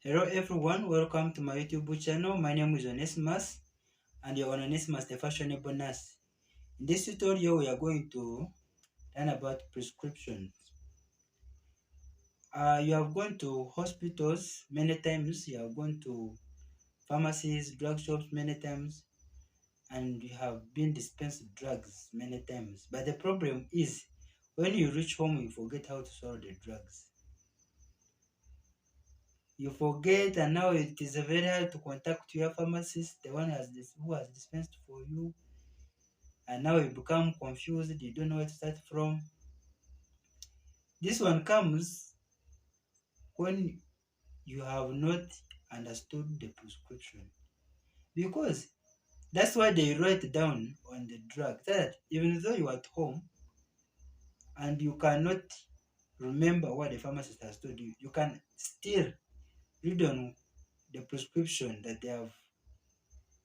Hello everyone, welcome to my YouTube channel. My name is Onesmus and you're on Onesmus the Fashionable Nurse. In this tutorial we are going to learn about prescriptions. You have gone to hospitals many times, you have gone to pharmacies, drug shops many times, and you have been dispensed drugs many times. But the problem is when you reach home you forget how to swallow the drugs. You forget, and now it is very hard to contact your pharmacist, the one who has dispensed for you, and now you become confused, you don't know where to start from. This one comes when you have not understood the prescription, because that's why they write down on the drug that even though you are at home and you cannot remember what the pharmacist has told you, you can still read on the prescription that they have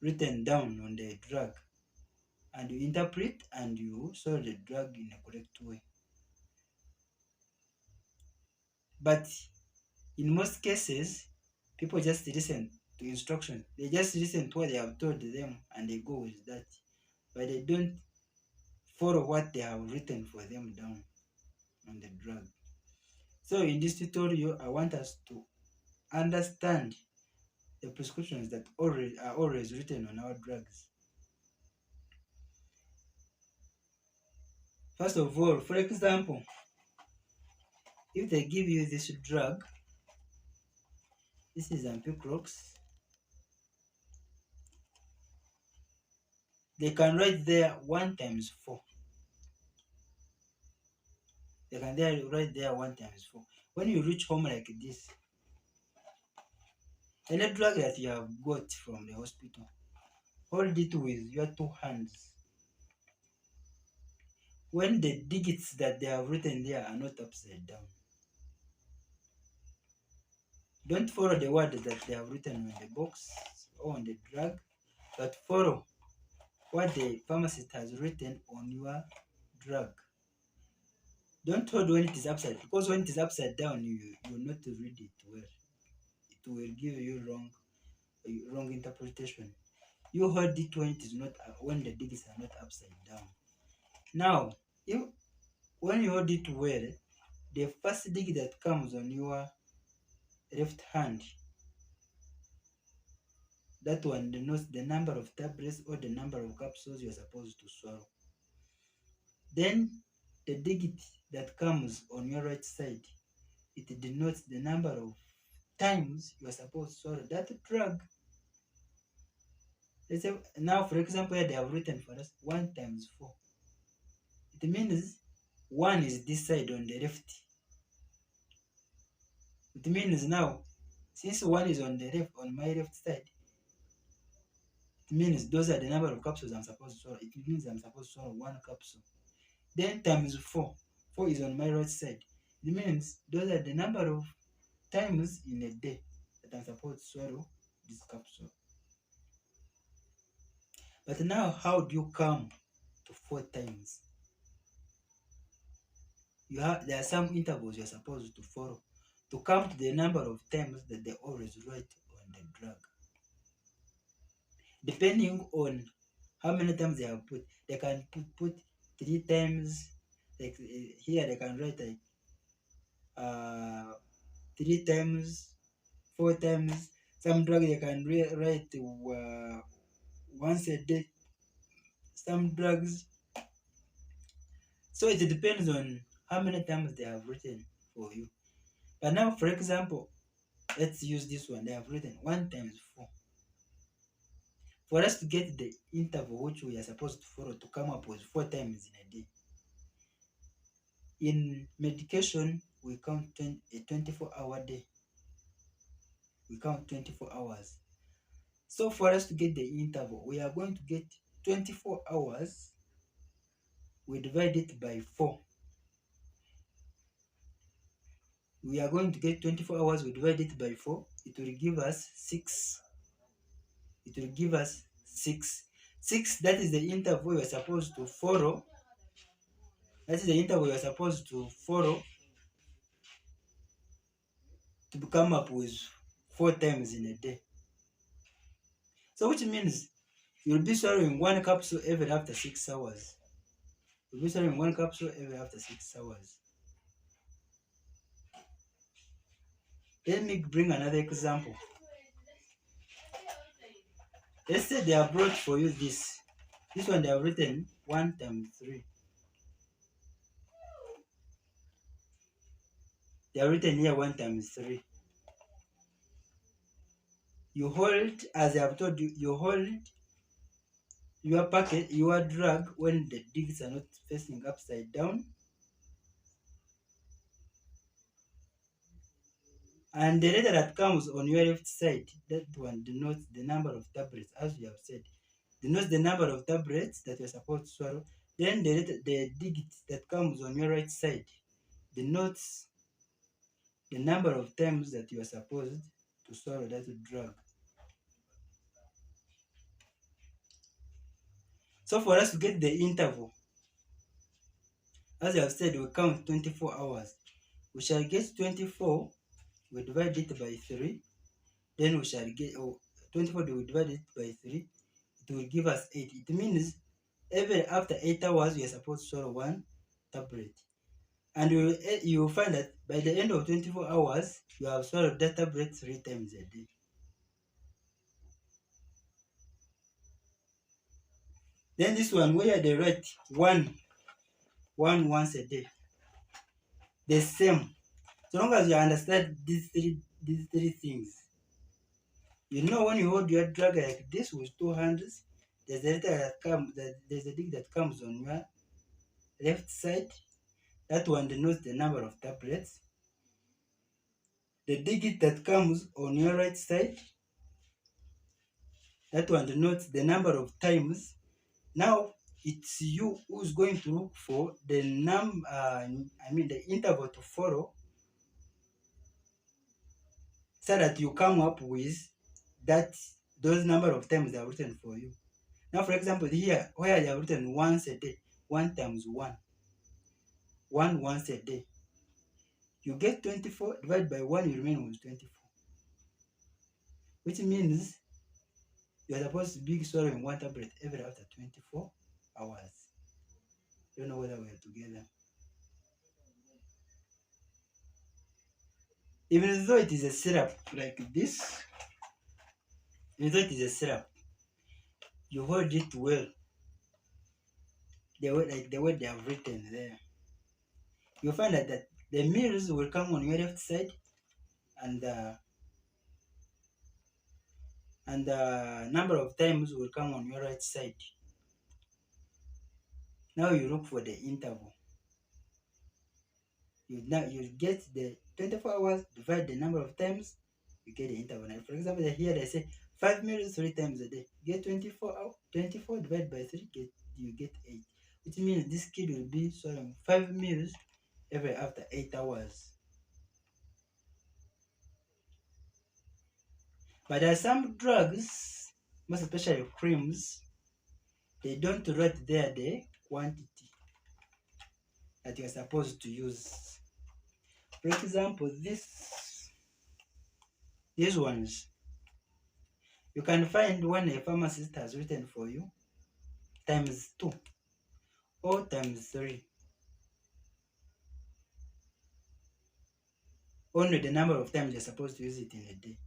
written down on the drug, and you interpret and you solve the drug in a correct way. But in most cases, people just listen to instructions. They just listen to what they have told them and they go with that. But they don't follow what they have written for them down on the drug. So in this tutorial, I want us to understand the prescriptions that are always written on our drugs. First of all, for example, if they give you this drug, this is Ampiclox, they can write there 1 times 4. They can write there 1 times 4. When you reach home like this, any drug that you have got from the hospital, hold it with your 2 hands. When the digits that they have written there are not upside down, don't follow the word that they have written on the box or on the drug, but follow what the pharmacist has written on your drug. Don't hold when it is upside, because when it is upside down, you will not read it well. It will give you wrong interpretation. You hold it when it is not, when the digits are not upside down. Now, when you hold it well, the first digit that comes on your left hand, that one denotes the number of tablets or the number of capsules you are supposed to swallow. Then the digit that comes on your right side, it denotes the number of times you are supposed to swallow that drug. Let's say now, for example, here they have written for us 1 times 4. It means 1 is this side on the left. It means now, since 1 is on the left, on my left side, it means those are the number of capsules I'm supposed to swallow. It means I'm supposed to swallow 1 capsule. Then times 4. 4 is on my right side. It means those are the number of times in a day that I'm supposed to swallow this capsule. But now, how do you come to 4 times? There are some intervals you're supposed to follow to come to the number of times that they always write on the drug. Depending on how many times they have put, they can put 3 times. Like here, they can write like 3 times, 4 times. Some drug they can write once a day. Some drugs. So it depends on how many times they have written for you. But now, for example, let's use this one. They have written 1 times 4. For us to get the interval which we are supposed to follow to come up with 4 times in a day. In medication, we count a 24-hour day. We count 24 hours. So for us to get the interval, we are going to get 24 hours. We divide it by 4. We are going to get 24 hours. We divide it by 4. It will give us 6. It will give us 6. 6, that is the interval you are supposed to follow. That is the interval you are supposed to follow to come up with 4 times in a day. So which means you'll be swallowing one capsule every after 6 hours. You'll be swallowing one capsule every after 6 hours. Let me bring another example. Let's say they have brought for you this. This one they have written 1 times 3. They have written here 1 times 3. You hold, as I have told you, you hold your packet, your drug when the digits are not facing upside down. And the letter that comes on your left side, that one denotes the number of tablets, as we have said. Denotes the number of tablets that you're supposed to swallow. Then the digit that comes on your right side denotes the number of times that you are supposed to swallow that drug. So for us to get the interval, as I have said, we count 24 hours. We shall get 24, we divide it by 3, then we shall get 24, we divide it by 3, it will give us 8. It means every after 8 hours, we are supposed to swallow 1 tablet. And you will find that by the end of 24 hours, you have swallowed that tablet 3 times a day. Then this one, where they write 1 once a day, the same. So long as you understand these three things, you know when you hold your drug like this with 2 hands, there's a letter that comes, there's a digit that comes on your left side. That one denotes the number of tablets. The digit that comes on your right side, that one denotes the number of times. Now it's you who's going to look for the the interval to follow, so that you come up with those number of times they are written for you. Now, for example, here where they have written once a day, 1 times 1, 1 once a day, you get 24 divided by 1, you remain with 24, which means you are supposed to be swallowing 1 tablet every after 24 hours. Don't know whether we are together. Even though it is a syrup like this, even though it is a syrup, you hold it well, the way they have written there. You'll find that the meals will come on your left side, and the number of times will come on your right side. Now you look for the interval. You get the 24 hours, divide the number of times, you get the interval. Now, for example, here they say 5 meals 3 times a day. Get 24 hours, 24 divided by 3, you get 8. Which means this kid will be swallowing 5 meals every after 8 hours. But there are some drugs, most especially creams, they don't write there the quantity that you're supposed to use. For example, these ones, you can find when a pharmacist has written for you times 2 or times 3. Only the number of times you're supposed to use it in a day.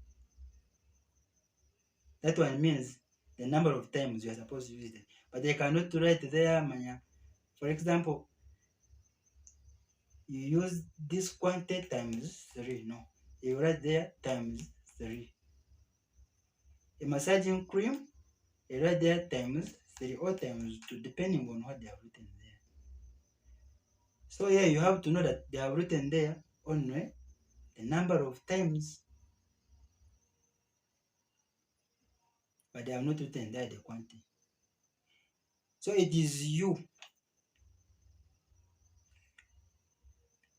That one means the number of times you're supposed to use it. But they cannot write there, for example, you use this quantity times 3. No, you write there times 3. A massaging cream, you write there times 3 or times 2, depending on what they have written there. So yeah, you have to know that they have written there only the number of times, but they have not written there the quantity. So it is you,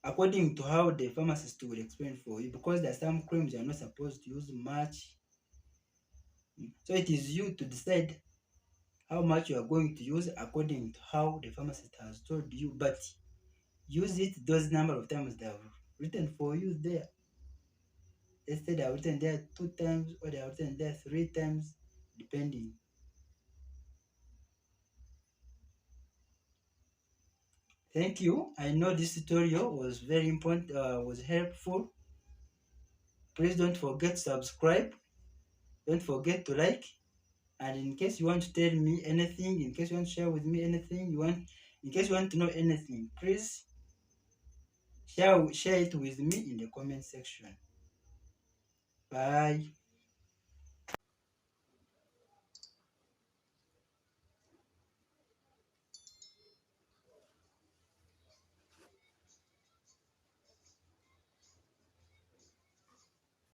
according to how the pharmacist will explain for you, because there are some creams you are not supposed to use much. So it is you to decide how much you are going to use according to how the pharmacist has told you, but use it those number of times they have written for you there. Instead, I've written there 2 times, or they have written there 3 times, depending. Thank you. I know this tutorial was very important, was helpful. Please don't forget to subscribe. Don't forget to like. And in case you want to tell me anything, in case you want to share with me anything, in case you want to know anything, please share it with me in the comment section. Bye.